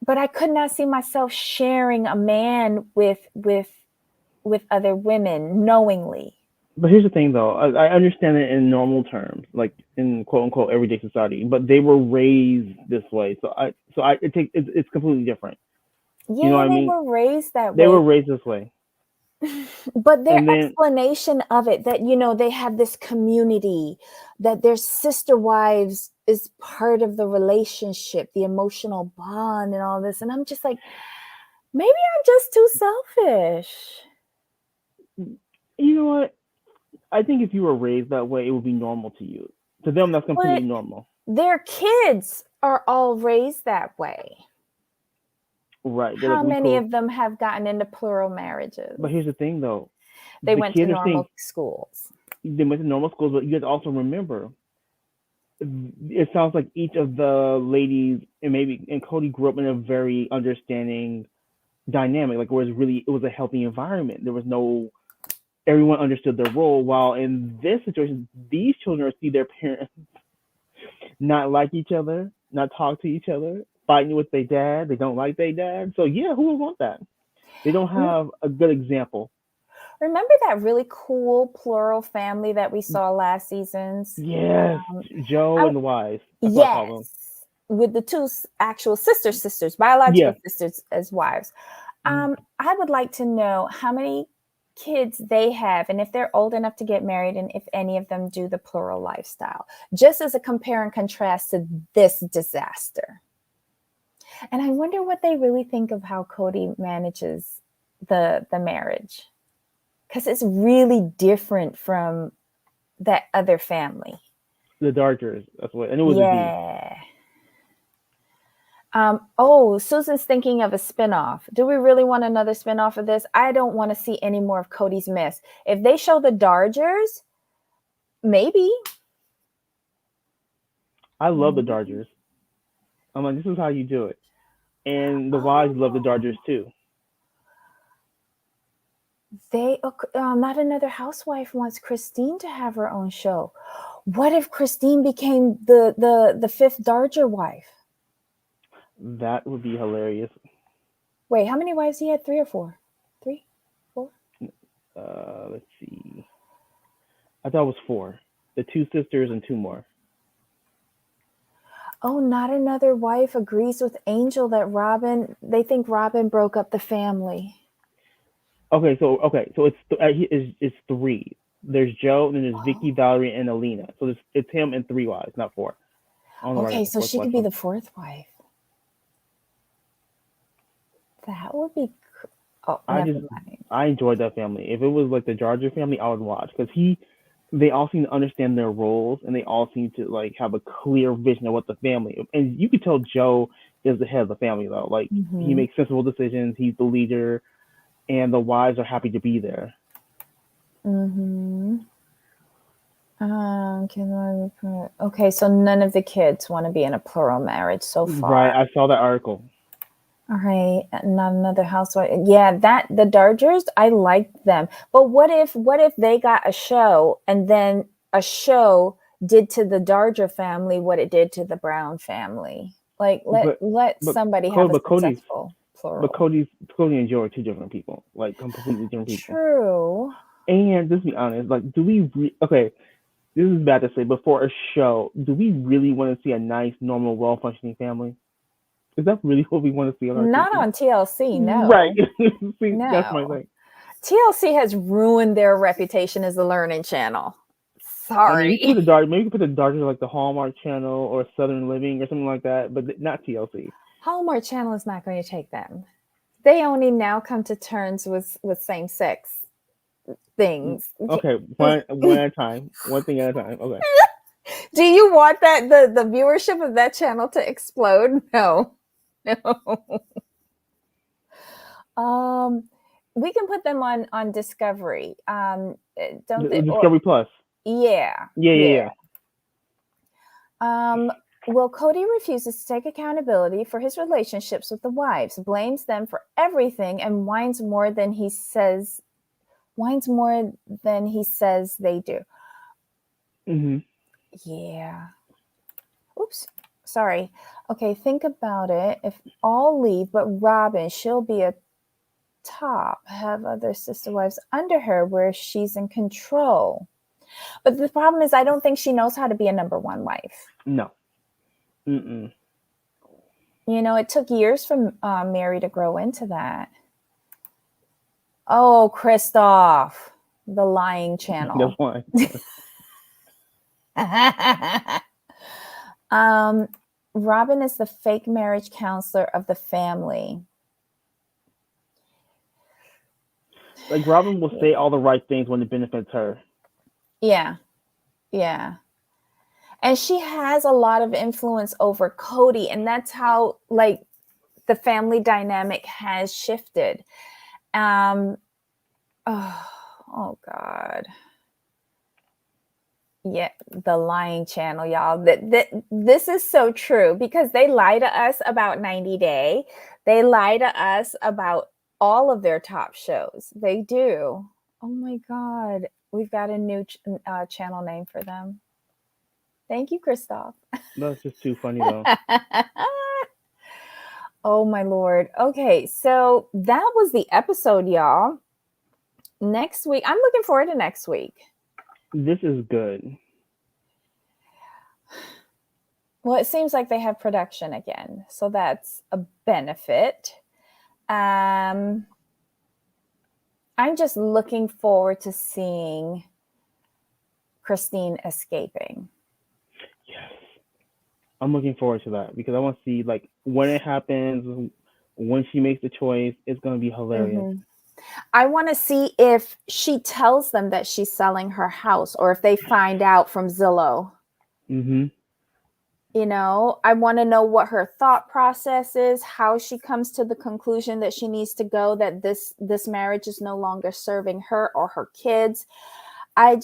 but I could not see myself sharing a man with other women knowingly. But here's the thing, though. I understand it in normal terms, like in quote unquote everyday society. But they were raised this way, it's completely different. You know what Yeah, I they mean? were raised that They way, were raised this way, but their and then explanation of it, that they have this community, that their sister wives is part of the relationship, the emotional bond and all this, and I'm just like, maybe I'm just too selfish. you know what? I think if you were raised that way, it would be normal to you. To them, that's completely But normal. their kids are all raised that way. Right. They're like, How we many cool. of them have gotten into plural marriages? But here's the thing, though. They The went to kids are saying normal schools. they went to normal schools, but you have to also remember, it sounds like each of the ladies and Cody grew up in a very understanding dynamic, like where it was a healthy environment. There was no everyone understood their role. While in this situation, these children see their parents not like each other, not talk to each other, fighting with their dad. They don't like their dad. So yeah, who would want that? They don't have a good example. Remember that really cool plural family that we saw last season's? Yes, Joe and the wives. That's what I call them. Yes, with the two actual sisters, biological Yeah. sisters as wives. I would like to know how many kids they have and if they're old enough to get married and if any of them do the plural lifestyle, just as a compare and contrast to this disaster. And I wonder what they really think of how Cody manages the marriage, because it's really different from that other family. The Dodgers. That's what. And it was a D. Yeah. Susan's thinking of a spinoff. Do we really want another spinoff of this? I don't want to see any more of Cody's mess. If they show the Dodgers, maybe. I love the Dodgers. I'm like, this is how you do it. And the wives love the Dodgers too. Not Another Housewife wants Christine to have her own show. What if Christine became the fifth Dodger wife? That would be hilarious. Wait, how many wives he had? 3 or 4? 3? 4? Let's see. I thought it was 4. The 2 sisters and 2 more. Oh, Not Another Wife agrees with Angel that they think Robin broke up the family. Okay, so it's 3. There's Joe, and then there's Vicky, Valerie, and Alina. So it's him and 3 wives, not 4. Okay, so she could be the 4th wife. That would be. Oh, never mind. I enjoyed that family. If it was like the Dodger family, I would watch because they all seem to understand their roles and they all seem to like have a clear vision of what the family. And you could tell Joe is the head of the family though. Like he makes sensible decisions. He's the leader, and the wives are happy to be there. Okay, so none of the kids want to be in a plural marriage so far. Right, I saw that article. All right, Not Another Housewife. Yeah, the Dodgers, I liked them. But what if they got a show and then a show did to the Dodger family what it did to the Brown family? Like let somebody have a successful plural. But Cody and Joe are 2 different people, like completely different people. True. And just be honest, like, okay, this is bad to say, but for a show, do we really want to see a nice, normal, well-functioning family? Is that really what we want to see on our Not on TLC, no. Right. See, no. That's my thing. TLC has ruined their reputation as a learning channel. Sorry. I mean, maybe you could put the Dodgers like the Hallmark Channel or Southern Living or something like that, but not TLC. Hallmark Channel is not going to take them. They only now come to terms with same-sex things. Okay, one at a time. One thing at a time. Okay. Do you want that the viewership of that channel to explode? No. We can put them on Discovery. Discovery Plus. Yeah. Yeah. Well, Cody refuses to take accountability for his relationships with the wives, blames them for everything, and whines more than he says they do. Yeah. Oops. Sorry. Okay, think about it. If all leave but Robin, she'll be a top, have other sister wives under her where she's in control. But the problem is I don't think she knows how to be a number 1 wife. No. It took years for Mary to grow into that. Oh, Kristoff, the lying channel. That's why. Robin is the fake marriage counselor of the family. Like Robin will say all the right things when it benefits her. Yeah. And she has a lot of influence over Cody, and that's how like the family dynamic has shifted. Oh God. Yeah, the lying channel, y'all. This is so true because they lie to us about 90 Day. They lie to us about all of their top shows. They do. Oh my God. We've got a new channel name for them. Thank you, Christoph. That's just too funny though. Oh my Lord. Okay, so that was the episode, y'all. Next week, I'm looking forward to next week. This is good. Well, it seems like they have production again, so that's a benefit. I'm just looking forward to seeing Christine escaping. Yes. I'm looking forward to that because I want to see like when it happens, when she makes the choice, it's going to be hilarious. Mm-hmm. I want to see if she tells them that she's selling her house or if they find out from Zillow. Mm-hmm. You know, I want to know what her thought process is, how she comes to the conclusion that she needs to go, that this marriage is no longer serving her or her kids. I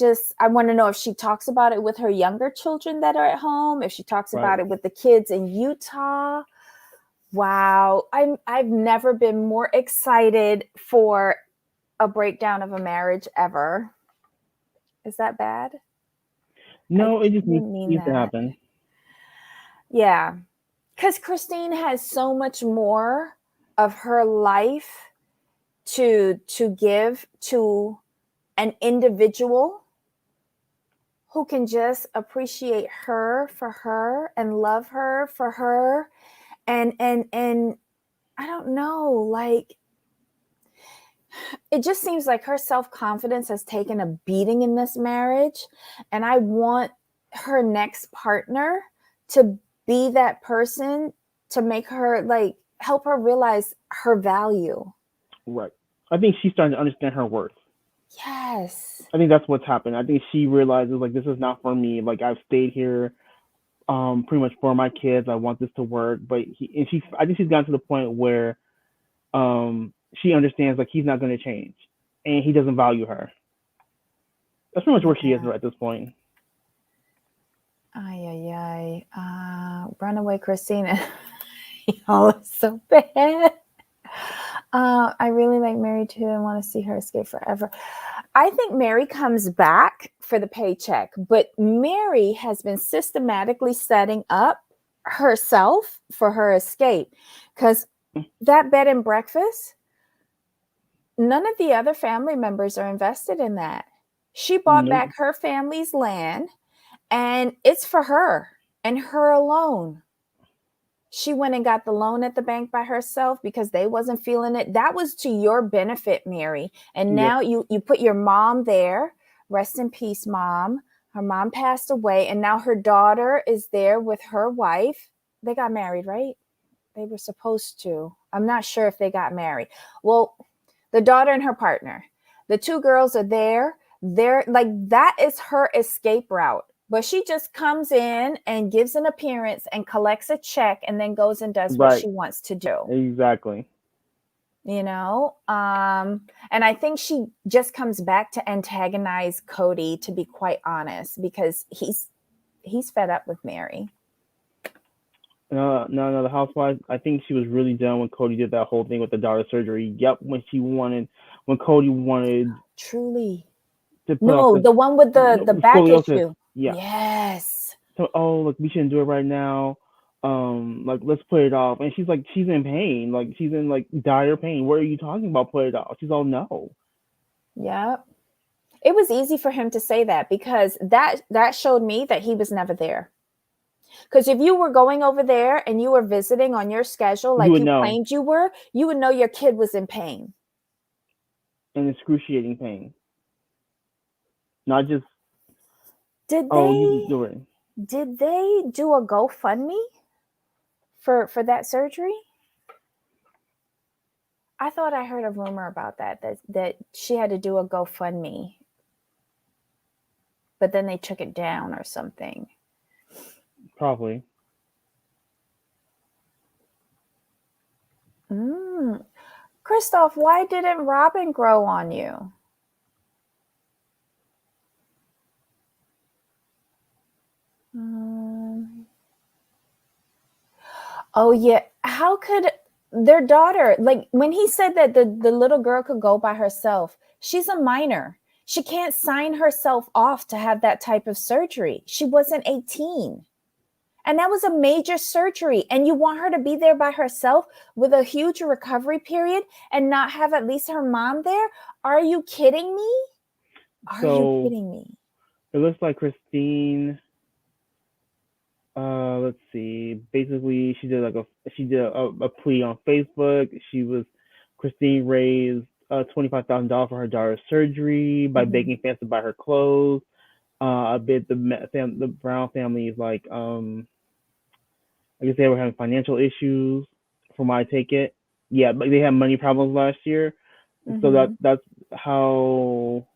want to know if she talks about it with her younger children that are at home, if she talks about it with the kids in Utah. Wow. I've never been more excited for a breakdown of a marriage ever. Is that bad? No, it just didn't mean needs to that. happen. Yeah. Because Christine has so much more of her life to give to an individual who can just appreciate her for her and love her for her. And I don't know, like, it just seems like her self-confidence has taken a beating in this marriage. And I want her next partner to be that person to make her, like, help her realize her value. Right. I think she's starting to understand her worth. Yes. I think that's what's happened. I think she realizes like this is not for me. Like I've stayed here pretty much for my kids. I want this to work. But I think she's gotten to the point where she understands like he's not going to change and he doesn't value her. That's pretty much where she is at this point. Runaway Christina. Y'all are so bad. I really like Mary too and want to see her escape forever. I think Mary comes back for the paycheck, but Mary has been systematically setting up herself for her escape because that bed and breakfast, none of the other family members are invested in that. She bought back her family's land and it's for her and her alone. She went and got the loan at the bank by herself because they wasn't feeling it. That was to your benefit, Mary. And now you put your mom there. Rest in peace, Mom. Her mom passed away, and now her daughter is there with her wife. They got married, right? They were supposed to. I'm not sure if they got married. Well, the daughter and her partner. The two girls are there. They're like, that is her escape route. But she just comes in and gives an appearance and collects a check and then goes and does what she wants to do. Exactly. You know? And I think she just comes back to antagonize Cody, to be quite honest, because he's fed up with Mary. No, the housewife. I think she was really done when Cody did that whole thing with the daughter surgery. Yep, when Cody wanted. Truly. No, the one with the back scoliosis. issue. Yeah. Yes. So, look, we shouldn't do it right now. Like, let's put it off. And she's like, she's in pain. Like, she's in like dire pain. What are you talking about? Put it off. She's all no. Yep. It was easy for him to say that because that showed me that he was never there. Because if you were going over there and you were visiting on your schedule like you claimed you were, you would know your kid was in pain. In excruciating pain. Not just. Did you just do it. Did they do a GoFundMe for that surgery? I thought I heard a rumor about that she had to do a GoFundMe, but then they took it down or something. Probably. Christoph, why didn't Robin grow on you? Oh yeah, how could their daughter, like when he said that the little girl could go by herself, she's a minor. She can't sign herself off to have that type of surgery. She wasn't 18. And that was a major surgery. And you want her to be there by herself with a huge recovery period and not have at least her mom there? Are you kidding me? Are you So kidding me? it looks like Christine. Let's see. Basically, she did a plea on Facebook. Christine raised $25,000 for her daughter's surgery by Mm-hmm. begging fans to buy her clothes. A bit the Brown family is like I guess they were having financial issues, from what I take it. Yeah, but they had money problems last year, so Mm-hmm. that's how.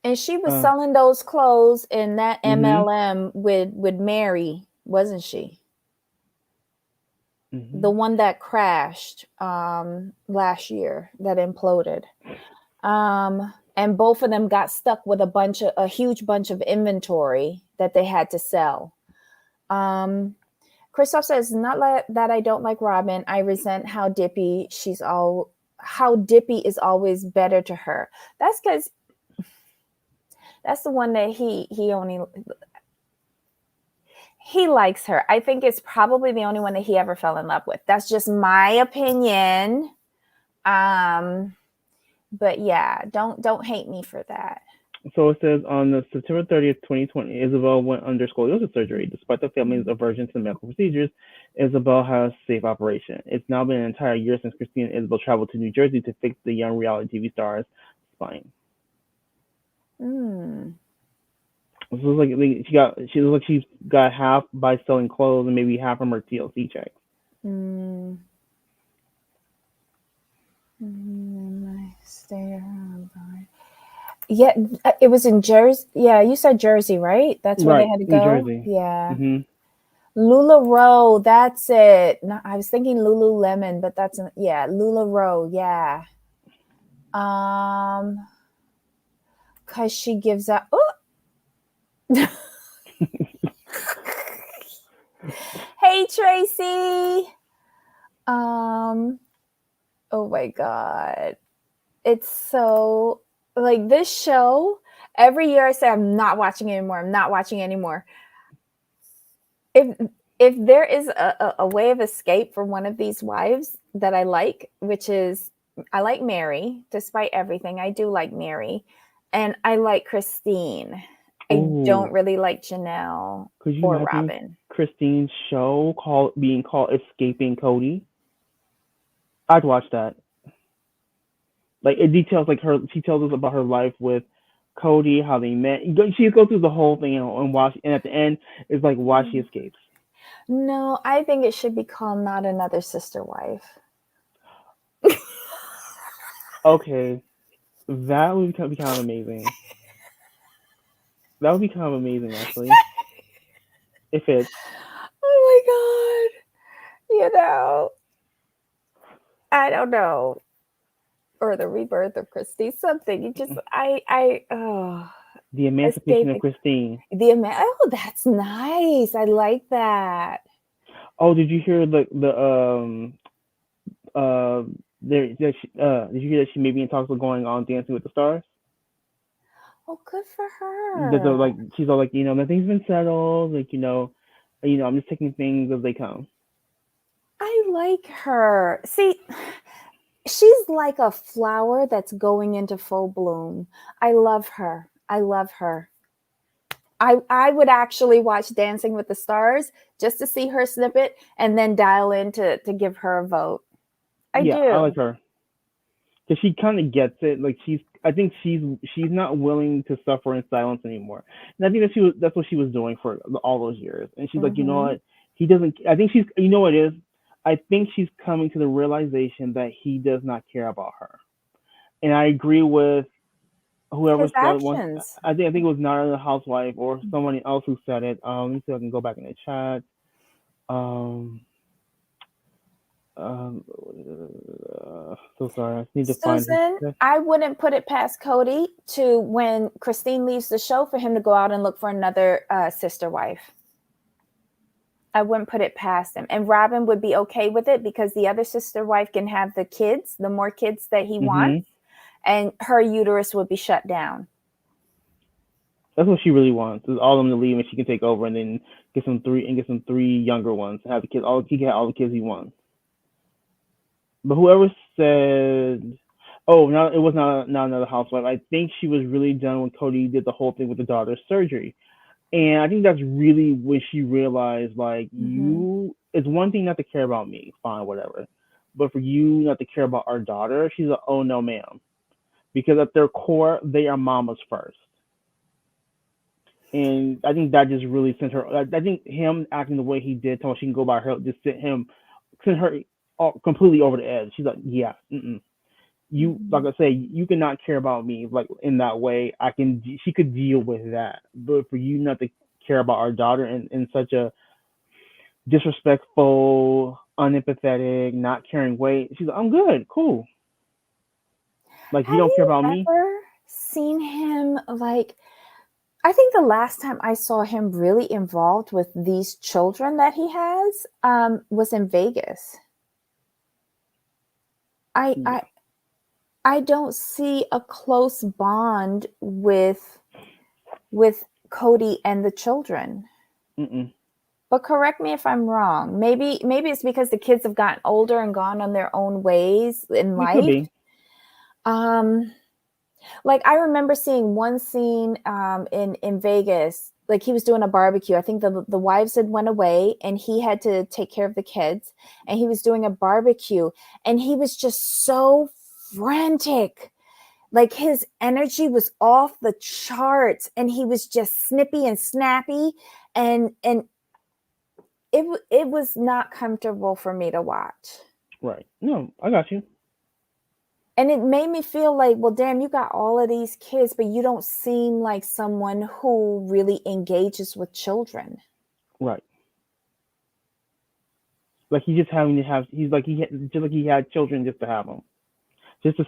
And she was Uh, selling those clothes in that mhm, MLM with Mary, wasn't she? The mhm. one that crashed last year, that imploded. And both of them got stuck with a huge bunch of inventory that they had to sell. Um, Christoph says, not like that I don't like Robin. I resent how Dippy is always better to her. That's because that's the one that he likes her. I think it's probably the only one that he ever fell in love with. That's just my opinion. But yeah, don't hate me for that. So it says on the September 30th, 2020, Isabel went under scoliosis surgery. Despite the family's aversion to the medical procedures, Isabel has safe operation. It's now been an entire year since Christine and Isabel traveled to New Jersey to fix the young reality TV star's spine. Mm. So she looks like she's got half by selling clothes and maybe half from her TLC checks. Mm. Stay around. Yeah, it was in Jersey. Yeah, you said Jersey, right? That's where they Right, had to New go. Jersey. Yeah. Mhm. LuLaRoe, that's it. No, I was thinking Lululemon, but yeah, LuLaRoe, yeah. Um, cause she gives up. Oh, hey Tracy. Um, oh my God. It's so like this show. Every year I say I'm not watching anymore. I'm not watching anymore. If if there is a way of escape for one of these wives that I like, which is I like Mary, despite everything. I do like Mary, and I like Christine. I don't Oh, really like Janelle could you or imagine Robin. Christine's show being called Escaping Cody? I'd watch that. Like it details like her. She tells us about her life with Cody, how they met. She goes through the whole thing and watch. And at the end, it's like why she escapes. No, I think it should be called Not Another Sister Wife. Okay, that would be kind of amazing. That would be kind of amazing, actually. If it. Oh my God. I don't know. Or the rebirth of Christy, something. You just, oh, The Emancipation of escaping. Christine. Oh, that's nice. I like that. Oh, did you hear uh there that did you hear that she may be in talks with going on Dancing with the Stars? Oh, good for That her. like she's all like nothing's been settled, like I'm just taking things as they come. I like her. See, she's like a flower that's going into full bloom. I love her. I love her. I would actually watch Dancing with the Stars just to see her snippet and then dial in to give her a vote. I Yeah, I like do. her because she kind of gets it. Like I think she's not willing to suffer in silence anymore, and I think that's what she was doing for all those years. And she's like, you know Mm-hmm. what, he doesn't. I think she's, you know what it is. I think she's coming to the realization that he does not care about her, and I agree with Whoever His said once, actions. I think it was not a housewife or someone else who said it. Let me see if I can go back in the chat. Um, um, so sorry, I just need to find Susan, it. I wouldn't put it past Cody to, when Christine leaves the show, for him to go out and look for another sister wife. I wouldn't put it past him. And Robin would be okay with it because the other sister wife can have the kids, the more kids that he wants, and her uterus would be shut down. That's what she really wants. Is all of them to leave and she can take over and then get some three younger ones. Have the kids. He can have all the kids he wants. But whoever said, oh, no, it was not another housewife. I think she was really done when Cody did the whole thing with the daughter's surgery. And I think that's really when she realized, like, it's one thing not to care about me, fine, whatever. But for you not to care about our daughter, she's like, oh, no, ma'am. Because at their core, they are mamas first. And I think that just really sent her. I think him acting the way he did, telling her she can go by her, just sent her completely over the edge. She's like, yeah, you, like I say, you cannot care about me like in that way. She could deal with that, but for you not to care about our daughter in such a disrespectful, unempathetic, not caring way, she's like, I'm good, cool. Like, you Have don't care you about me? ever seen him, like, I think the last time I saw him really involved with these children that he has was in Vegas. I don't see a close bond with Cody and the children. Mm-mm. But correct me if I'm wrong. Maybe it's because the kids have gotten older and gone on their own ways in It could life. be. Like I remember seeing one scene in Vegas. Like he was doing a barbecue. I think the wives had went away and he had to take care of the kids. And he was doing a barbecue and he was just so frantic. Like his energy was off the charts and he was just snippy and snappy. And it was not comfortable for me to watch. Right. No, I got you. And it made me feel like, well, damn, you got all of these kids, but you don't seem like someone who really engages with children. Right. Like he's just having to have. He's like just like he had children just to have them, just to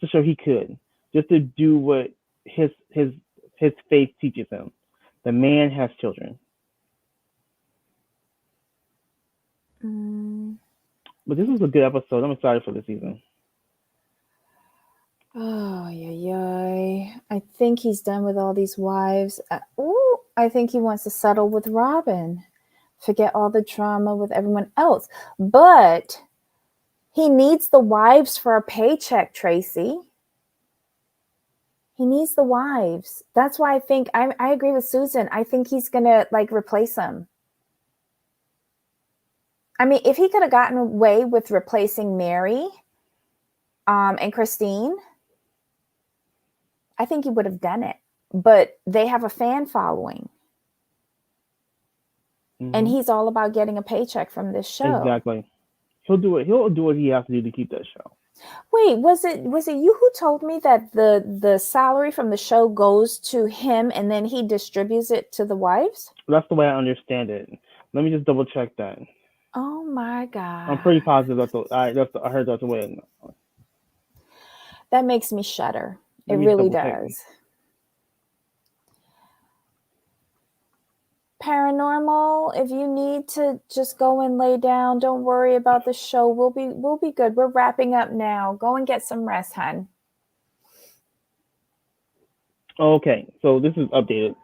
show he could, just to do what his faith teaches him. The man has children. But this was a good episode. I'm excited for the season. Oh, yeah. I think he's done with all these wives. I think he wants to settle with Robin. Forget all the drama with everyone else. But he needs the wives for a paycheck, Tracy. He needs the wives. That's why I think I agree with Susan. I think he's gonna like replace them. I mean, if he could have gotten away with replacing Mary and Christine, I think he would have done it. But they have a fan following. And he's all about getting a paycheck from this show. Exactly. He'll do it. He'll do what he has to do to keep that show. Wait, was it you who told me that the salary from the show goes to him and then he distributes it to the wives? That's the way I understand it. Let me just double check that. Oh my God. I'm pretty positive I heard that's the way. That makes me shudder. It really does. Paranormal, if you need to just go and lay down, don't worry about the show. We'll be good. We're wrapping up now. Go and get some rest, hon. Okay, so this is updated.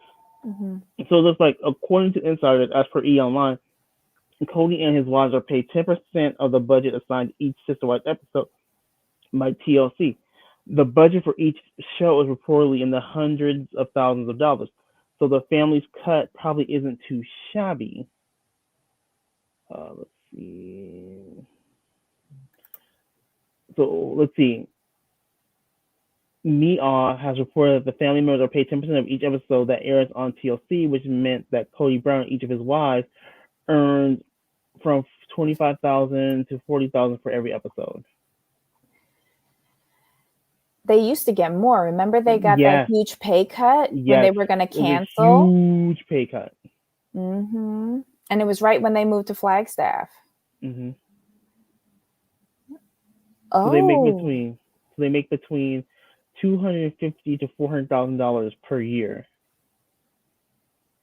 So it looks like, according to insiders, as per E! Online, Cody and his wives are paid 10% of the budget assigned each Sister Wives episode by TLC. The budget for each show is reportedly in the hundreds of thousands of dollars. So the family's cut probably isn't too shabby. Let's see. So let's see. Mia has reported that the family members are paid 10% of each episode that airs on TLC, which meant that Cody Brown and each of his wives earned from $25,000 to $40,000 for every episode. They used to get more. Remember they got that Yes, huge pay cut when yes. they were going to It was a cancel? huge pay cut. Mm-hmm. And it was right when they moved to Flagstaff. Hmm. So they make Oh, between so they make between $250,000 to $400,000 per year.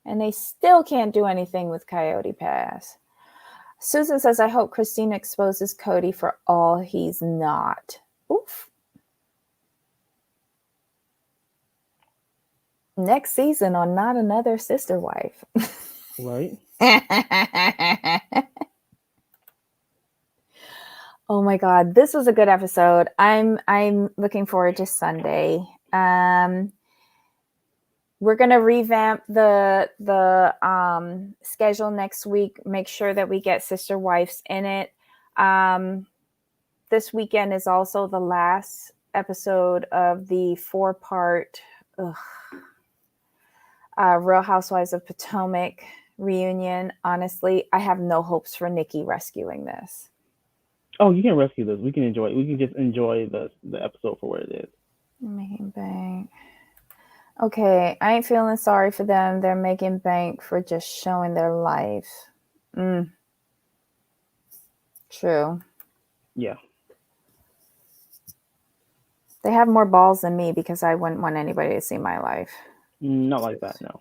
and they still can't do anything with Coyote Pass. Susan says, I hope Christine exposes Cody for all he's not. Oof. Next season on Not Another Sister Wife. Right? Oh my God, this was a good episode. I'm looking forward to Sunday. We're gonna revamp the schedule next week. Make sure that we get Sister Wives in it. This weekend is also the last episode of the 4-part Real Housewives of Potomac reunion. Honestly, I have no hopes for Nikki rescuing this. Oh, you can rescue this. We can enjoy it. We can just enjoy the episode for what it is. Making bank. Okay, I ain't feeling sorry for them. They're making bank for just showing their life. True. Yeah. They have more balls than me because I wouldn't want anybody to see my life. Not like that, no.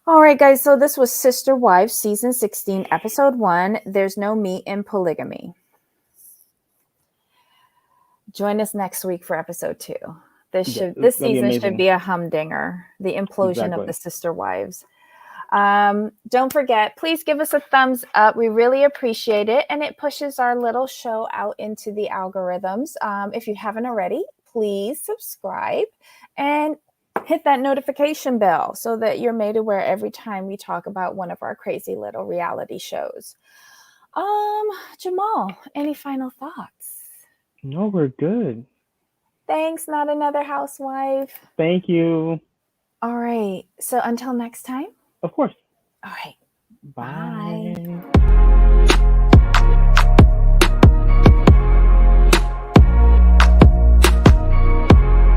All right, guys. So this was Sister Wives, season 16, episode 1. There's no meat in polygamy. Join us next week for episode 2. This season should be a humdinger. The implosion of the Sister Wives. Don't forget, please give us a thumbs up. We really appreciate it, and it pushes our little show out into the algorithms. If you haven't already, please subscribe and hit that notification bell so that you're made aware every time we talk about one of our crazy little reality shows. Jamal, any final thoughts? No, we're good. Thanks, Not Another Housewife. Thank you. All right. So until next time. Of course. All right. Bye.